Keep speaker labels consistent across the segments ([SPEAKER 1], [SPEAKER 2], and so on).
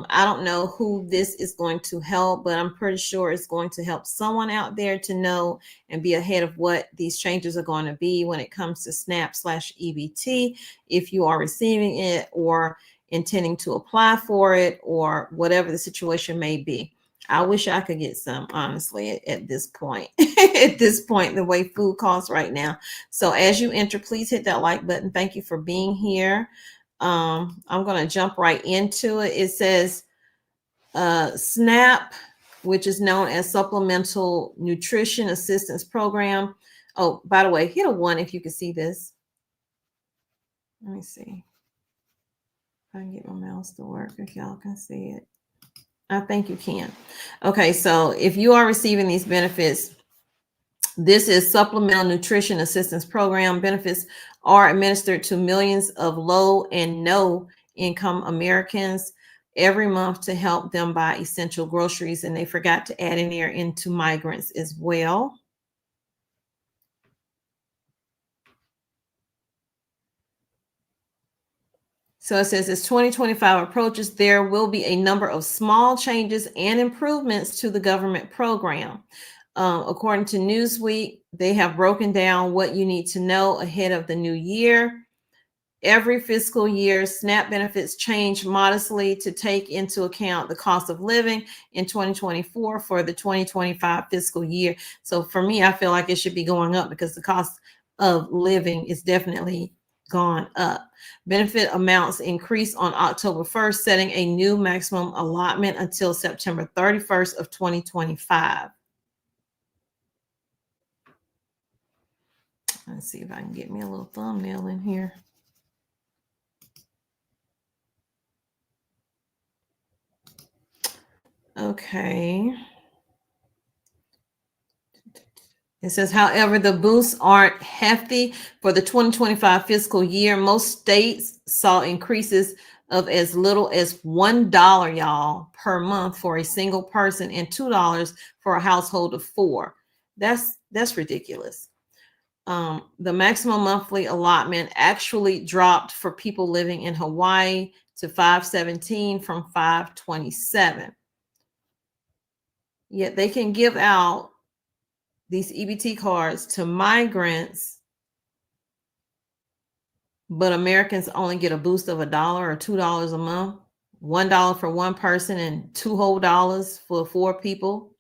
[SPEAKER 1] I don't know who this is going to help, but I'm pretty sure it's going to help someone out there to know and be ahead of what these changes are going to be when it comes to SNAP/EBT, if you are receiving it or intending to apply for it or whatever the situation may be. I wish I could get some, honestly, at this point. At this point, the way food costs right now. So as you enter, please hit that like button. Thank you for being here. I'm going to jump right into it. It says SNAP, which is known as Supplemental Nutrition Assistance Program. Oh, by the way, hit a 1 if you can see this. Let me see if I can get my mouse to work, if y'all can see it. I think you can. Okay, so if you are receiving these benefits, this is Supplemental Nutrition Assistance Program. Benefits are administered to millions of low and no income Americans every month to help them buy essential groceries. And they forgot to add in there into migrants as well. So it says as 2025 approaches, there will be a number of small changes and improvements to the government program. According to Newsweek, they have broken down what you need to know ahead of the new year. Every fiscal year, SNAP benefits change modestly to take into account the cost of living in 2024 for the 2025 fiscal year. So for me, I feel like it should be going up because the cost of living is definitely gone up. Benefit amounts increase on October 1st, setting a new maximum allotment until September 31st of 2025. Let's see if I can get me a little thumbnail in here. Okay. It says, however, the boosts aren't hefty for the 2025 fiscal year. Most states saw increases of as little as $1, y'all, per month for a single person and $2 for a household of 4. That's ridiculous. The maximum monthly allotment actually dropped for people living in Hawaii to $517 from $527. Yet they can give out these EBT cards to migrants, but Americans only get a boost of $1 or $2 a month, $1 for one person and $2 whole for 4 people.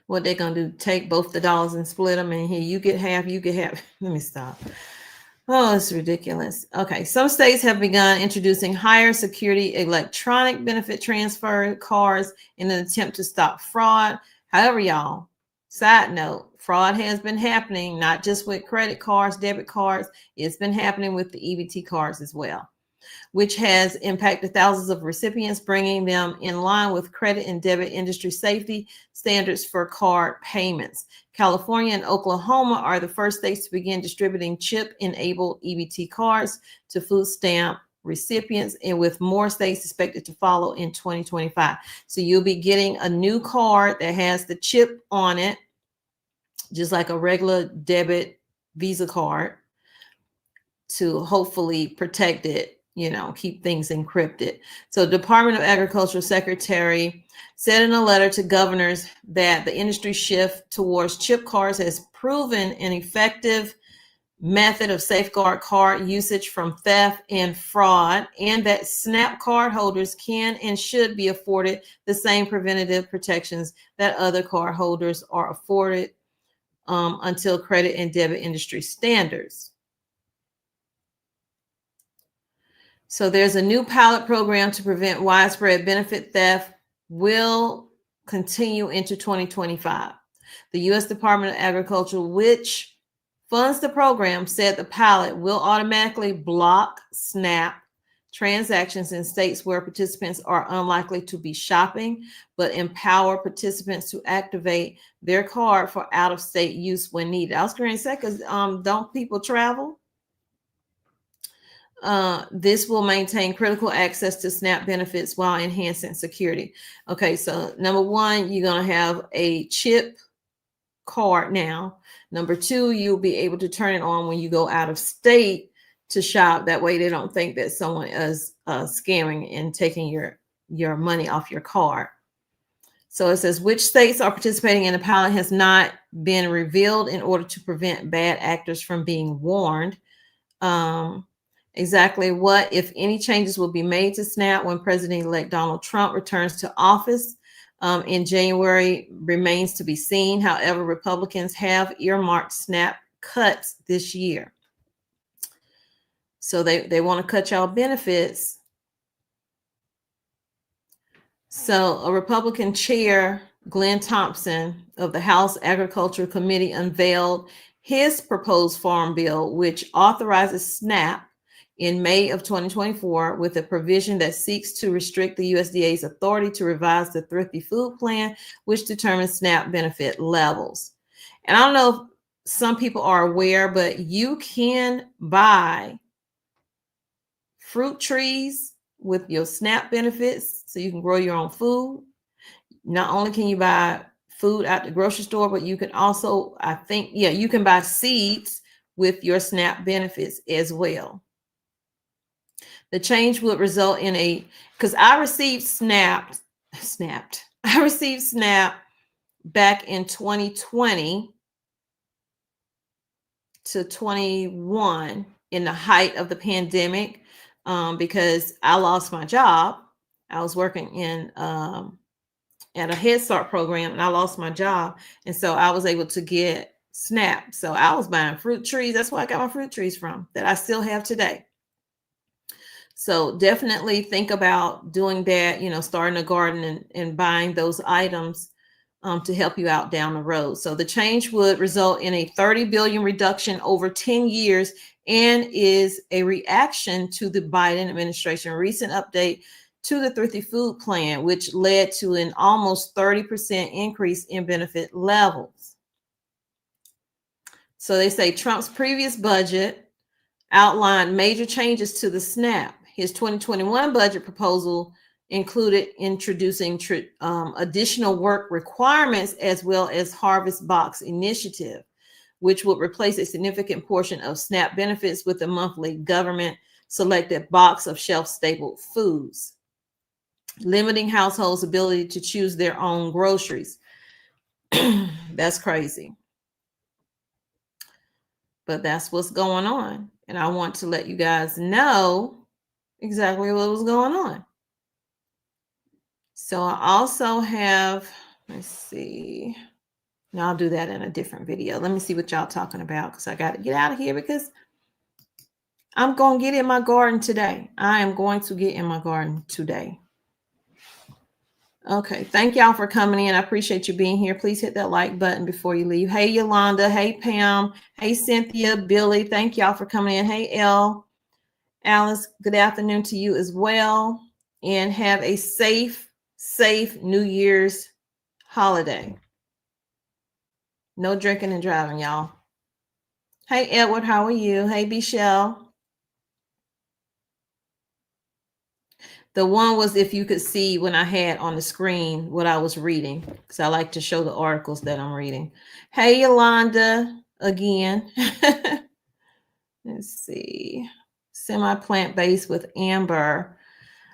[SPEAKER 1] What they're going to do, take both the dollars and split them, and here you get half, you get half. Let me stop. Oh, it's ridiculous. Okay, some states have begun introducing higher security electronic benefit transfer cards in an attempt to stop fraud. However, y'all, side note, fraud has been happening, not just with credit cards, debit cards. It's been happening with the EBT cards as well, which has impacted thousands of recipients, bringing them in line with credit and debit industry safety standards for card payments. California and Oklahoma are the first states to begin distributing chip-enabled EBT cards to food stamp recipients, and with more states expected to follow in 2025. So you'll be getting a new card that has the chip on it, just like a regular debit Visa card, to hopefully protect it, you know, keep things encrypted. So Department of Agriculture Secretary said in a letter to governors that the industry shift towards chip cards has proven an effective method of safeguard card usage from theft and fraud, and that SNAP card holders can and should be afforded the same preventative protections that other card holders are afforded until credit and debit industry standards. So there's a new pilot program to prevent widespread benefit theft will continue into 2025. The U.S. Department of Agriculture, which funds the program, said the pilot will automatically block SNAP transactions in states where participants are unlikely to be shopping, but empower participants to activate their card for out-of-state use when needed. I was going to say, because don't people travel? This will maintain critical access to SNAP benefits while enhancing security. Okay, so number one, you're going to have a chip card now. Number two, you'll be able to turn it on when you go out of state to shop. That way they don't think that someone is scamming and taking your money off your card. So it says which states are participating in the pilot has not been revealed in order to prevent bad actors from being warned. Exactly what, if any, changes will be made to SNAP when President-elect Donald Trump returns to office in January remains to be seen. However, Republicans have earmarked SNAP cuts this year. So they want to cut y'all benefits. So a Republican chair, Glenn Thompson of the House Agriculture Committee, unveiled his proposed farm bill, which authorizes SNAP in May of 2024 with a provision that seeks to restrict the USDA's authority to revise the Thrifty Food Plan, which determines SNAP benefit levels. And I don't know if some people are aware, but you can buy fruit trees with your SNAP benefits so you can grow your own food. Not only can you buy food at the grocery store, but you can also, I think, you can buy seeds with your SNAP benefits as well. The change would result in because I received SNAP back in 2020 to 21 in the height of the pandemic, because I lost my job. I was working in at a Head Start program, and I lost my job, and so I was able to get SNAP. So I was buying fruit trees. That's where I got my fruit trees from that I still have today. So definitely think about doing that, starting a garden and buying those items to help you out down the road. So the change would result in a $30 billion reduction over 10 years and is a reaction to the Biden administration recent update to the Thrifty Food Plan, which led to an almost 30% increase in benefit levels. So they say Trump's previous budget outlined major changes to the SNAP. His 2021 budget proposal included introducing additional work requirements as well as Harvest Box Initiative, which would replace a significant portion of SNAP benefits with a monthly government selected box of shelf-stable foods, limiting households' ability to choose their own groceries. That's crazy. But that's what's going on. And I want to let you guys know exactly what was going on. So I also have, let's see. No, I'll do that in a different video. Let me see what y'all talking about, because I got to get out of here because I'm going to get in my garden today. I am going to get in my garden today. Okay, thank y'all for coming in. I appreciate you being here. Please hit that like button before you leave. Hey, Yolanda. Hey, Pam. Hey, Cynthia, Billy. Thank y'all for coming in. Hey, Elle. Alice, good afternoon to you as well. And have a safe New Year's holiday. No drinking and driving, y'all. Hey, Edward, how are you? Hey, Michelle. The one was if you could see when I had on the screen what I was reading, because I like to show the articles that I'm reading. Hey, Yolanda, again. Let's see. Semi-plant-based with Amber.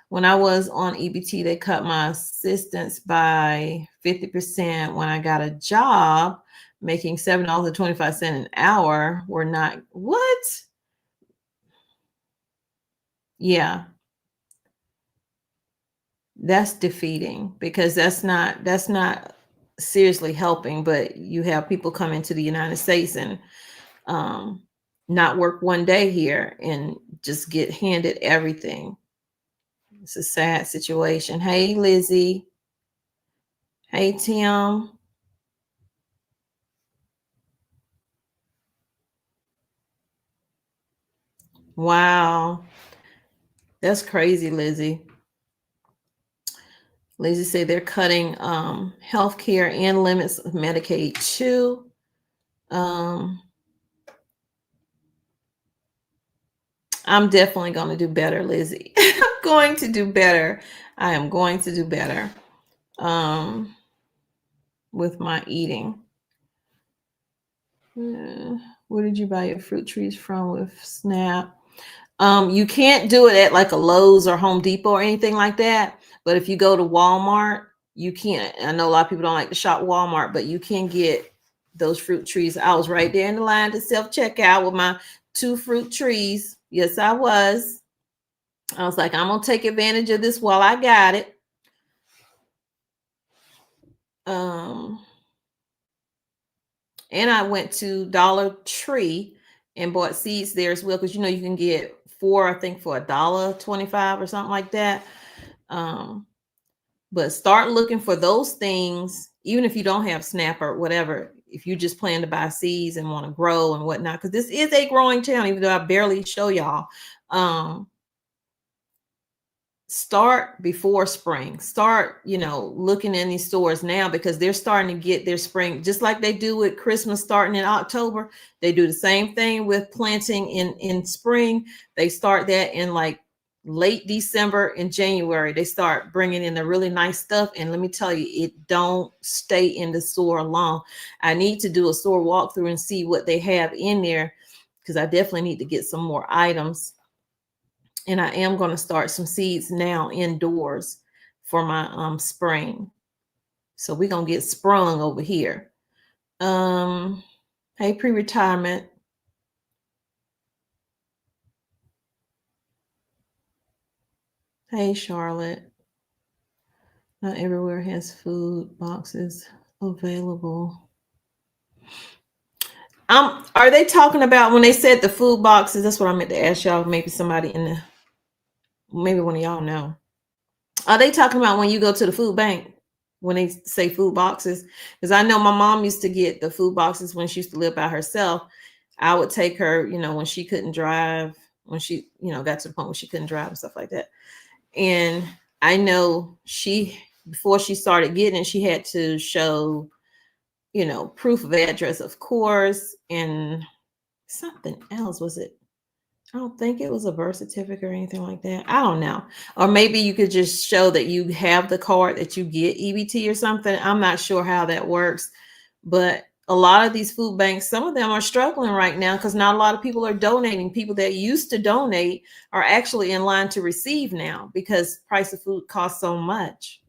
[SPEAKER 1] When I was on EBT, they cut my assistance by 50% when I got a job making $7.25 an hour. We're not, what? Yeah. That's defeating, because that's not seriously helping. But you have people come into the United States and not work one day here and just get handed everything. It's a sad situation. Hey, Lizzie. Hey, Tim. Wow. That's crazy, Lizzie. Lizzie said they're cutting healthcare and limits of Medicaid too. I'm definitely going to do better, Lizzie. I'm going to do better. I am going to do better with my eating. Where did you buy your fruit trees from with SNAP? You can't do it at like a Lowe's or Home Depot or anything like that. But if you go to Walmart, you can't. I know a lot of people don't like to shop Walmart, but you can get those fruit trees. I was right there in the line to self-checkout with my 2 fruit trees. Yes, I was. I was like, I'm gonna take advantage of this while I got it. And I went to Dollar Tree and bought seeds there as well, because you know you can get 4, I think, for $1.25 or something like that. But start looking for those things, even if you don't have SNAP or whatever. If you just plan to buy seeds and want to grow and whatnot, because this is a growing town, even though I barely show y'all. Start before spring. Start, looking in these stores now, because they're starting to get their spring, just like they do with Christmas starting in October. They do the same thing with planting in spring. They start that in like late December and January. They start bringing in the really nice stuff. And let me tell you, it don't stay in the store long. I need to do a store walkthrough and see what they have in there, because I definitely need to get some more items. And I am going to start some seeds now indoors for my spring. So we're going to get sprung over here. Hey, pre-retirement. Hey, Charlotte. Not everywhere has food boxes available. Are they talking about when they said the food boxes? That's what I meant to ask y'all. Maybe somebody maybe one of y'all know. Are they talking about when you go to the food bank, when they say food boxes? Because I know my mom used to get the food boxes when she used to live by herself. I would take her, when she couldn't drive, when she, got to the point where she couldn't drive and stuff like that. And I know before she started getting it, she had to show, proof of address, of course, and something else. Was it? I don't think it was a birth certificate or anything like that. I don't know. Or maybe you could just show that you have the card that you get EBT or something. I'm not sure how that works. But a lot of these food banks, some of them are struggling right now because not a lot of people are donating. People that used to donate are actually in line to receive now because price of food costs so much.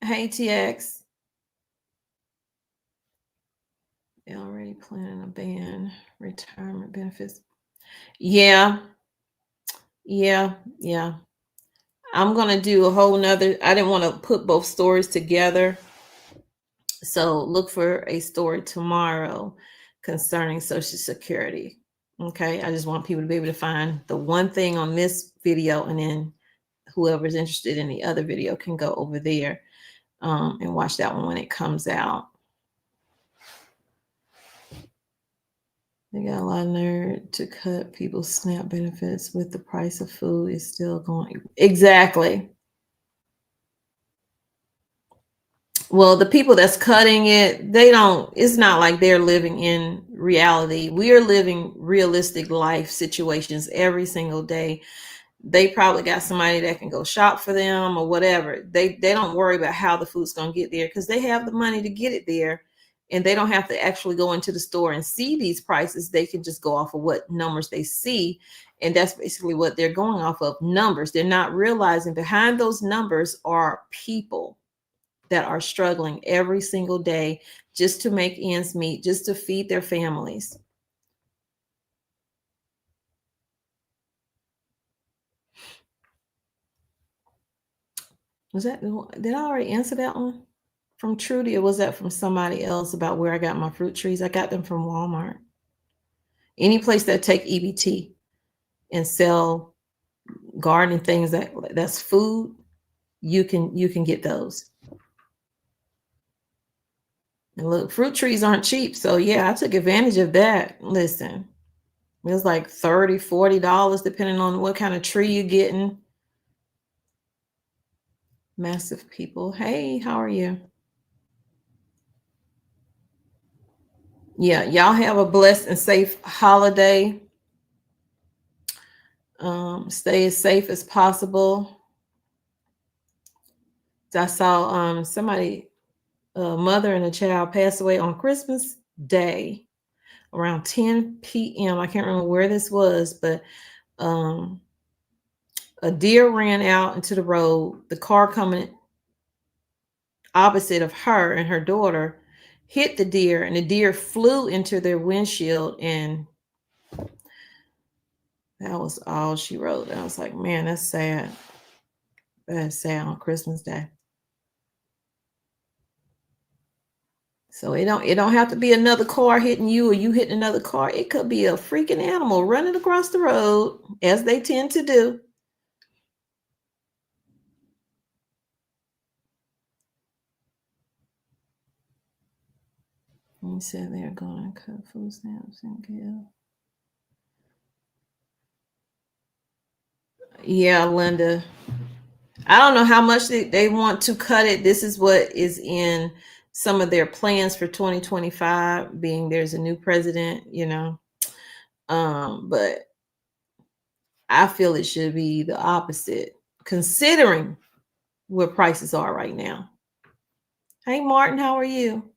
[SPEAKER 1] Hey, TX. They're already planning a ban retirement benefits. Yeah. I'm going to do a whole nother, I didn't want to put both stories together. So look for a story tomorrow concerning Social Security. Okay. I just want people to be able to find the one thing on this video, and then whoever's interested in the other video can go over there and watch that one when it comes out. They got a lot of nerve to cut people's SNAP benefits with the price of food is still going. Exactly. Well, the people that's cutting it, it's not like they're living in reality. We are living realistic life situations every single day. They probably got somebody that can go shop for them or whatever. They don't worry about how the food's going to get there because they have the money to get it there. And they don't have to actually go into the store and see these prices. They can just go off of what numbers they see. And that's basically what they're going off of, numbers. They're not realizing behind those numbers are people that are struggling every single day just to make ends meet, just to feed their families. Did I already answer that one from Trudy, or was that from somebody else about where I got my fruit trees? I got them from Walmart. Any place that take EBT and sell gardening things that's food, you can get those. And look, fruit trees aren't cheap. So yeah, I took advantage of that. Listen, it was like $30, $40, depending on what kind of tree you're getting. Massive people. Hey, how are you? Yeah, y'all have a blessed and safe holiday. Stay as safe as possible. I saw somebody, a mother and a child pass away on Christmas Day. around 10 p.m. I can't remember where this was, but a deer ran out into the road. The car coming opposite of her and her daughter hit the deer, and the deer flew into their windshield, and that was all she wrote. I was like, man, that's sad. That's sad on Christmas Day. So it don't have to be another car hitting you or you hitting another car. It could be a freaking animal running across the road, as they tend to do. You said they're going to cut food stamps and give. Yeah, Linda. I don't know how much they want to cut it. This is what is in some of their plans for 2025, being there's a new president, but I feel it should be the opposite, considering where prices are right now. Hey, Martin, how are you?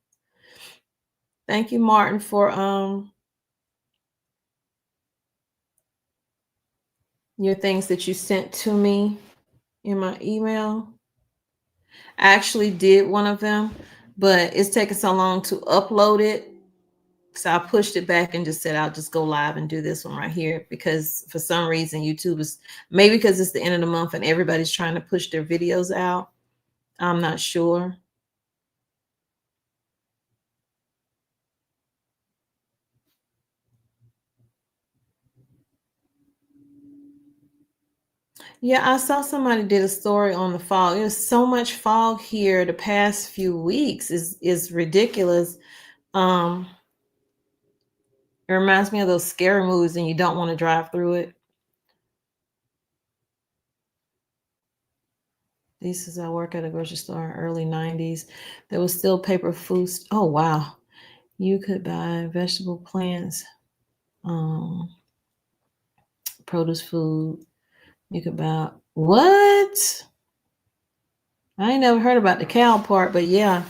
[SPEAKER 1] Thank you, Martin, for your things that you sent to me in my email. I actually did one of them, but it's taking so long to upload it. So I pushed it back and just said, I'll just go live and do this one right here, because for some reason YouTube is, maybe because it's the end of the month and everybody's trying to push their videos out. I'm not sure. Yeah, I saw somebody did a story on the fog. There's so much fog here the past few weeks is ridiculous. It reminds me of those scary movies and you don't want to drive through it. This is I work at a grocery store in early 90s. There was still paper foods. Oh wow. You could buy vegetable plants, produce food. You could buy what? I ain't never heard about the cow part, but yeah,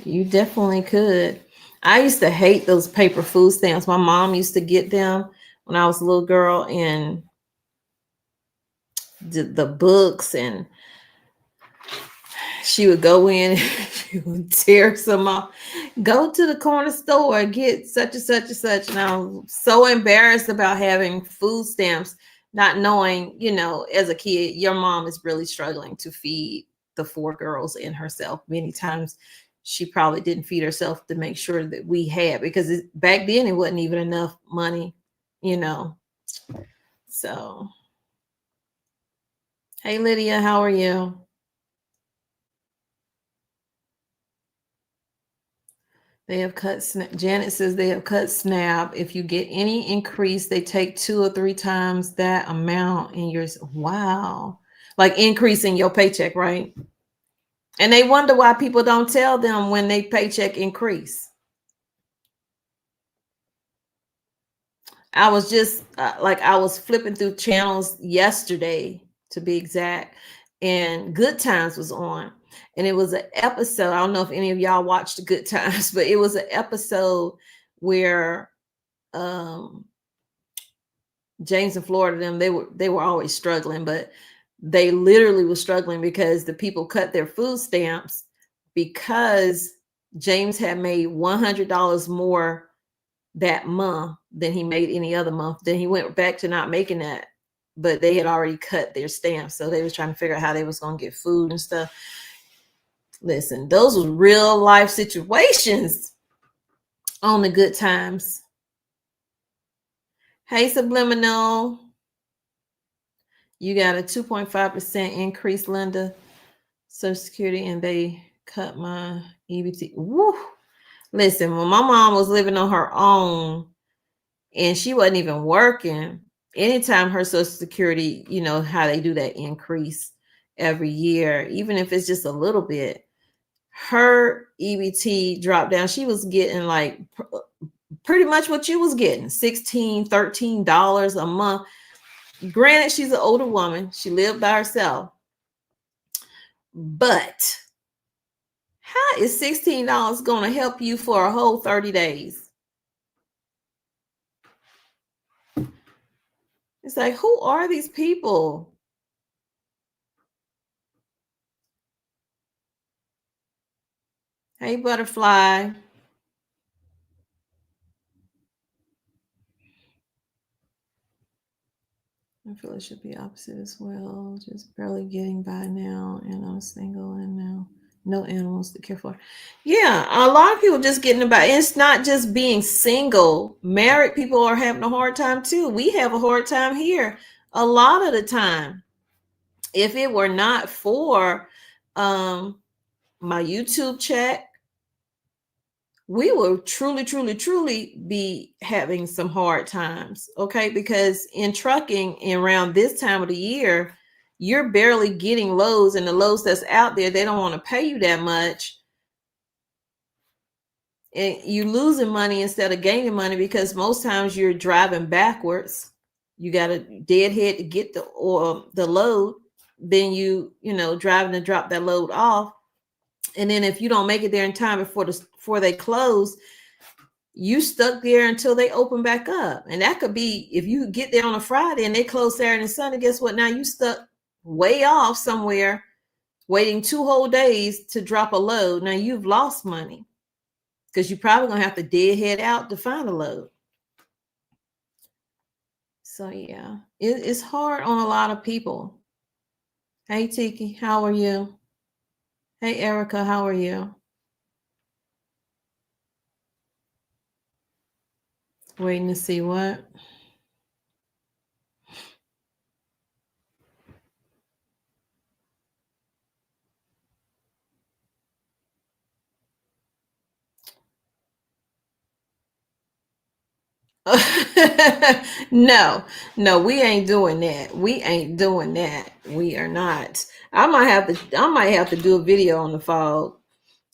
[SPEAKER 1] you definitely could. I used to hate those paper food stamps. My mom used to get them when I was a little girl, and the books, and she would go in and she would tear some off. Go to the corner store and get such and such and such. And I was so embarrassed about having food stamps, not knowing, as a kid, your mom is really struggling to feed the 4 girls and herself. Many times she probably didn't feed herself to make sure that we had, because back then it wasn't even enough money, So, hey, Lydia, how are you? They have cut Janet says they have cut SNAP. If you get any increase, they take 2 or 3 times that amount in yours. Wow. Like increasing your paycheck, right? And they wonder why people don't tell them when they paycheck increase. I was just I was flipping through channels yesterday, to be exact, and Good Times was on. And it was an episode. I don't know if any of y'all watched the Good Times, but it was an episode where James and Florida, them, they were always struggling, but they literally were struggling because the people cut their food stamps, because James had made $100 more that month than he made any other month. Then he went back to not making that, but they had already cut their stamps, so they was trying to figure out how they was going to get food and stuff. Listen, those were real life situations on the Good Times. Hey, Subliminal. You got a 2.5% increase, Linda. Social Security, and they cut my EBT. Woo! Listen, when my mom was living on her own and she wasn't even working, anytime her Social Security, how they do that increase every year, even if it's just a little bit, her EBT dropped down. She was getting like pretty much what you was getting, $16, $13 a month. Granted, she's an older woman. She lived by herself. But how is $16 going to help you for a whole 30 days? It's like, who are these people? Hey, butterfly. I feel it should be opposite as well. Just barely getting by now, and I'm single and now no animals to care for. Yeah, a lot of people just getting by. It's not just being single. Married people are having a hard time too. We have a hard time here a lot of the time. If it were not for um my YouTube chat, we will truly, truly, truly be having some hard times. Okay. Because in trucking around this time of the year, you're barely getting loads, and the loads that's out there, they don't want to pay you that much. And you losing money instead of gaining money, because most times you're driving backwards. You got a deadhead to get the load. Then driving to drop that load off. And then if you don't make it there in time before they close, you stuck there until they open back up. And that could be, if you get there on a Friday and they close Saturday and Sunday, guess what? Now you stuck way off somewhere, waiting 2 whole days to drop a load. Now you've lost money, because you're probably gonna have to deadhead out to find a load. So yeah, it's hard on a lot of people. Hey Tiki, how are you? Hey Erica, how are you? Waiting to see what? No, no, we ain't doing that. We ain't doing that. We are not. I might have to do a video on the fog.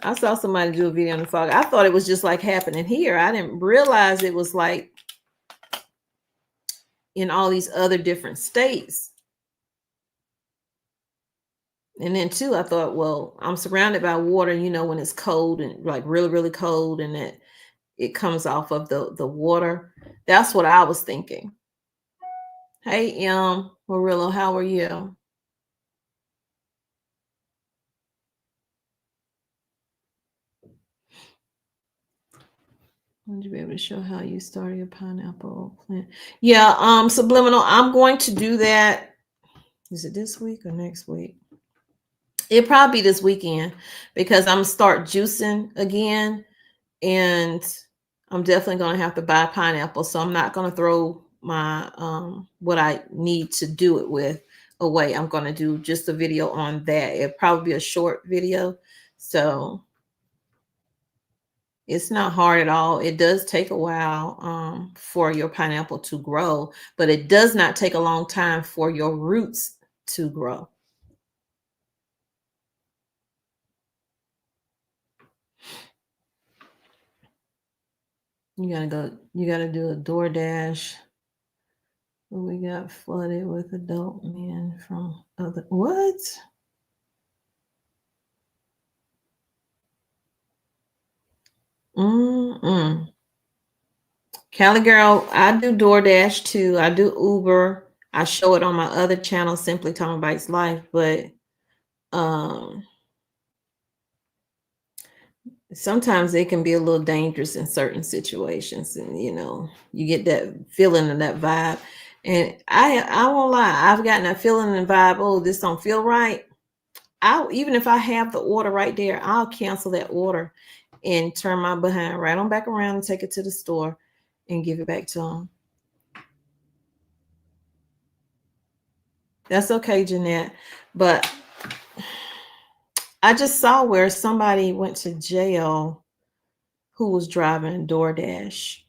[SPEAKER 1] I saw somebody do a video on the fog. I thought it was just like happening here. I didn't realize it was like in all these other different states. And then too, I thought, well, I'm surrounded by water, when it's cold and like really, really cold, and it comes off of the water. That's what I was thinking. Hey, Marilla, how are you? Would you be able to show how you started your pineapple plant? Yeah, subliminal. I'm going to do that. Is it this week or next week? It'll probably be this weekend, because I'm gonna start juicing again, and I'm definitely gonna have to buy pineapple. So I'm not gonna throw my what I need to do it with away. I'm gonna do just a video on that. It'll probably be a short video. So it's not hard at all. It does take a while for your pineapple to grow, but it does not take a long time for your roots to grow. You gotta do a DoorDash. We got flooded with adult men from other, what? Mm-mm. Cali girl, I do DoorDash too. I do Uber. I show it on my other channel, Simply Tommy Bites Life, but um sometimes it can be a little dangerous in certain situations, and you get that feeling and that vibe. And I won't lie, I've gotten that feeling and vibe, oh, this don't feel right. Even if I have the order right there, I'll cancel that order and turn my behind right on back around and take it to the store and give it back to them. That's okay, Jeanette. But I just saw where somebody went to jail who was driving DoorDash.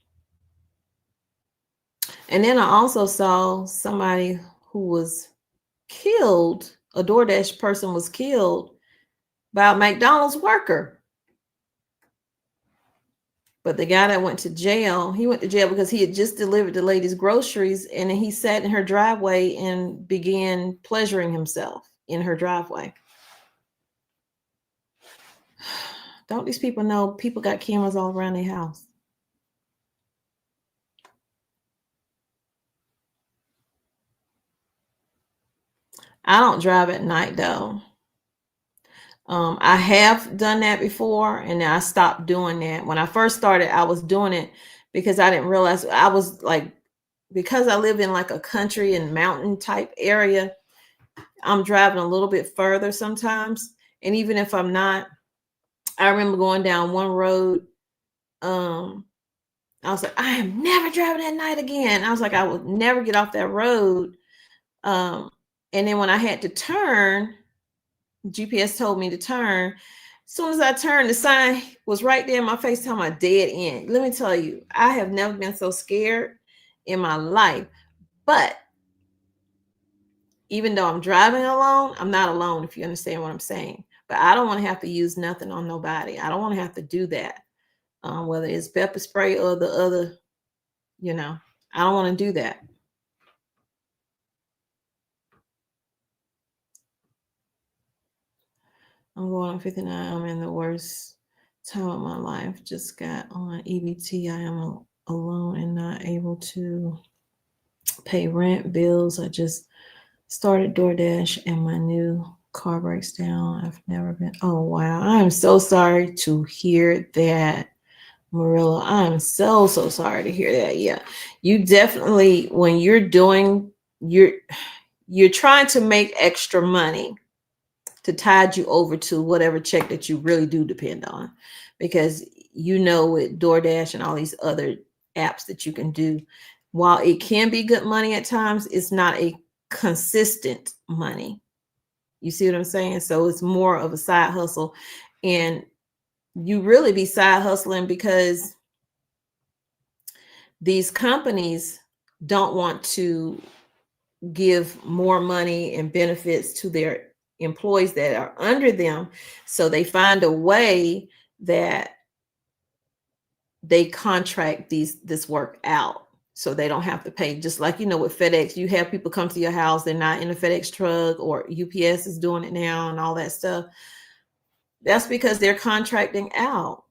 [SPEAKER 1] And then I also saw somebody who was killed, a DoorDash person was killed by a McDonald's worker. But the guy that went to jail, he went to jail because he had just delivered the lady's groceries, and he sat in her driveway and began pleasuring himself in her driveway. Don't these people know people got cameras all around their house? I don't drive at night though. I have done that before, and then I stopped doing that. When I first started, I was doing it because I didn't realize I was like, because I live in like a country and mountain type area, I'm driving a little bit further sometimes. And even if I'm not, I remember going down one road. Um, I was like, I am never driving at night again. I was like, I would never get off that road. Um, and then when I had to turn, GPS told me to turn. As soon as I turned, the sign was right there in my face telling my dead end. Let me tell you, I have never been so scared in my life. But even though I'm driving alone, I'm not alone, if you understand what I'm saying. But I don't want to have to use nothing on nobody. I don't want to have to do that. Whether it's pepper spray or the other, I don't want to do that. I'm going on 59. I'm in the worst time of my life. Just got on EBT. I am alone and not able to pay rent, bills. I just started DoorDash and my new car breaks down. I've never been. Oh, wow. I'm so sorry to hear that, Marilla. I'm so sorry to hear that. Yeah. You definitely, when you're doing, you're trying to make extra money to tide you over to whatever check that you really do depend on, because with DoorDash and all these other apps that you can do, while it can be good money at times, it's not a consistent money. You see what I'm saying? So it's more of a side hustle, and you really be side hustling because these companies don't want to give more money and benefits to their employees that are under them. So they find a way that they contract this work out so they don't have to pay. Just like, with FedEx, you have people come to your house, they're not in a FedEx truck, or UPS is doing it now and all that stuff. That's because they're contracting out.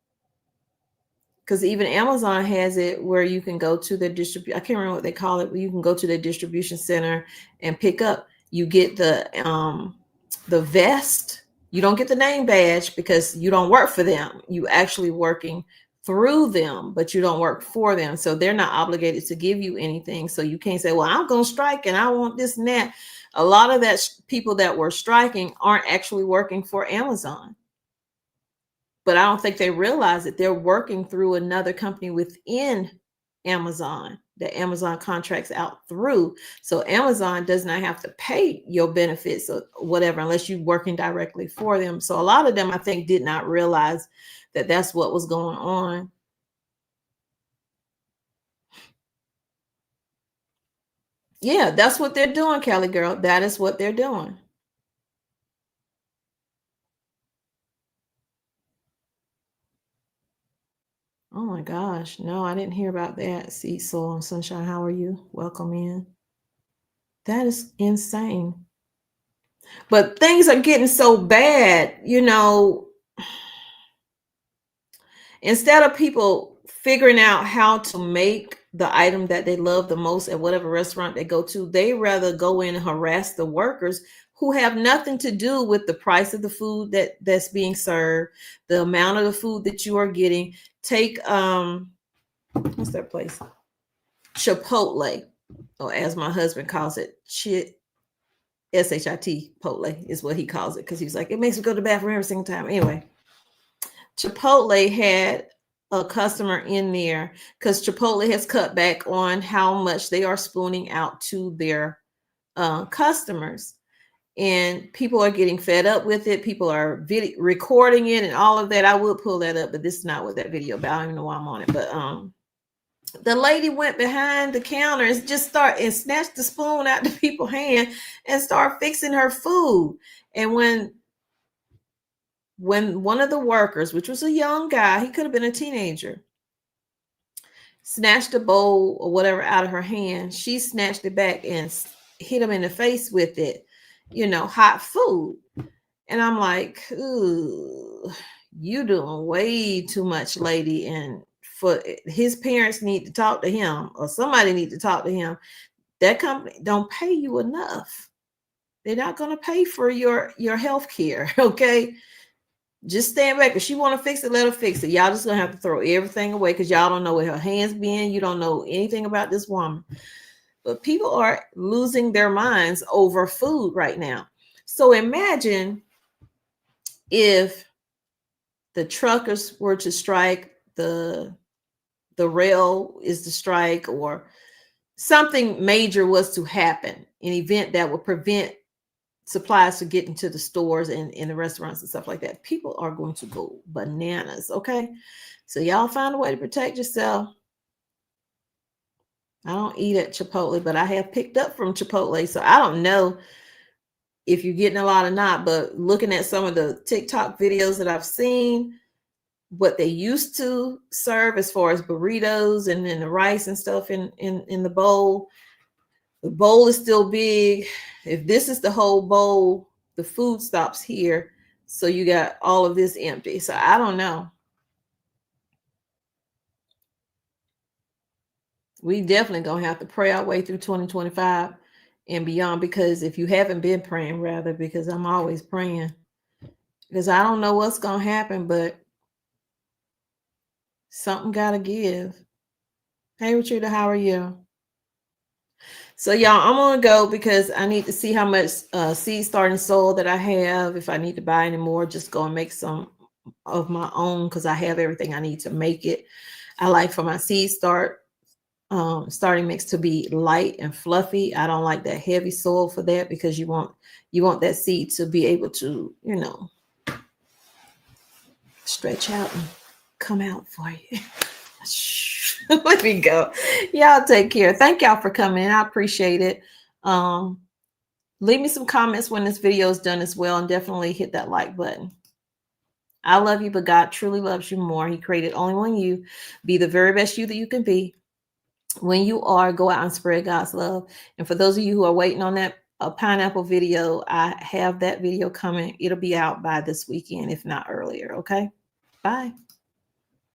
[SPEAKER 1] Because even Amazon has it where you can go to the I can't remember what they call it, but you can go to the distribution center and pick up. You get the vest. You don't get the name badge because you don't work for them. You actually working through them, but you don't work for them. So they're not obligated to give you anything. So you can't say, well, I'm going to strike and I want this and that. A lot of that people that were striking aren't actually working for Amazon. But I don't think they realize that they're working through another company within Amazon that Amazon contracts out through. So Amazon does not have to pay your benefits or whatever unless you're working directly for them. So a lot of them, I think, did not realize that that's what was going on. Yeah, that's what they're doing, Kelly girl. That is what they're doing. Oh my gosh. No, I didn't hear about that. Sea Soul and Sunshine, how are you? Welcome in. That is insane. But things are getting so bad, instead of people figuring out how to make the item that they love the most at whatever restaurant they go to, they rather go in and harass the workers who have nothing to do with the price of the food that's being served, the amount of the food that you are getting. Take what's that place? Chipotle, or as my husband calls it, S-H-I-T, Potle is what he calls it, because he's like, it makes me go to the bathroom every single time. Anyway, Chipotle had a customer in there because Chipotle has cut back on how much they are spooning out to their customers. And people are getting fed up with it. People are recording it and all of that. I will pull that up, but this is not what that video about. I don't even know why I'm on it. But the lady went behind the counter and just snatched the spoon out the people's hand and start fixing her food. And when one of the workers, which was a young guy, he could have been a teenager, snatched a bowl or whatever out of her hand, she snatched it back and hit him in the face with it, hot food. And I'm like, ooh, you doing way too much, lady. And for his parents need to talk to him, or somebody need to talk to him. That company don't pay you enough. They're not going to pay for your health care. Okay. Just stand back. If she want to fix it, let her fix it. Y'all just gonna have to throw everything away because y'all don't know where her hands been. You don't know anything about this woman. But people are losing their minds over food right now. So imagine if the truckers were to strike, the rail is to strike, or something major was to happen, an event that would prevent supplies to get into the stores and in the restaurants and stuff like that. People are going to go bananas. Okay. So y'all find a way to protect yourself. I don't eat at Chipotle, but I have picked up from Chipotle. So I don't know if you're getting a lot or not, but looking at some of the TikTok videos that I've seen, what they used to serve as far as burritos and then the rice and stuff in the bowl. The bowl is still big. If this is the whole bowl, the food stops here. So you got all of this empty. So I don't know. We definitely going to have to pray our way through 2025 and beyond, because if you haven't been praying, rather, because I'm always praying, because I don't know what's going to happen, but something got to give. Hey, Richard, how are you? So y'all, I'm gonna go because I need to see how much seed starting soil that I have. If I need to buy any more, just go and make some of my own because I have everything I need to make it. I like for my seed starting mix to be light and fluffy. I don't like that heavy soil for that, because you want that seed to be able to, you know, stretch out and come out for you. Let me go. Y'all take care. Thank y'all for coming. I appreciate it. Leave me some comments when this video is done as well, and definitely hit that like button. I love you, but God truly loves you more. He created only one you. Be the very best you that you can be. When you are, go out and spread God's love. And for those of you who are waiting on that pineapple video, I have that video coming. It'll be out by this weekend, if not earlier. Okay. Bye.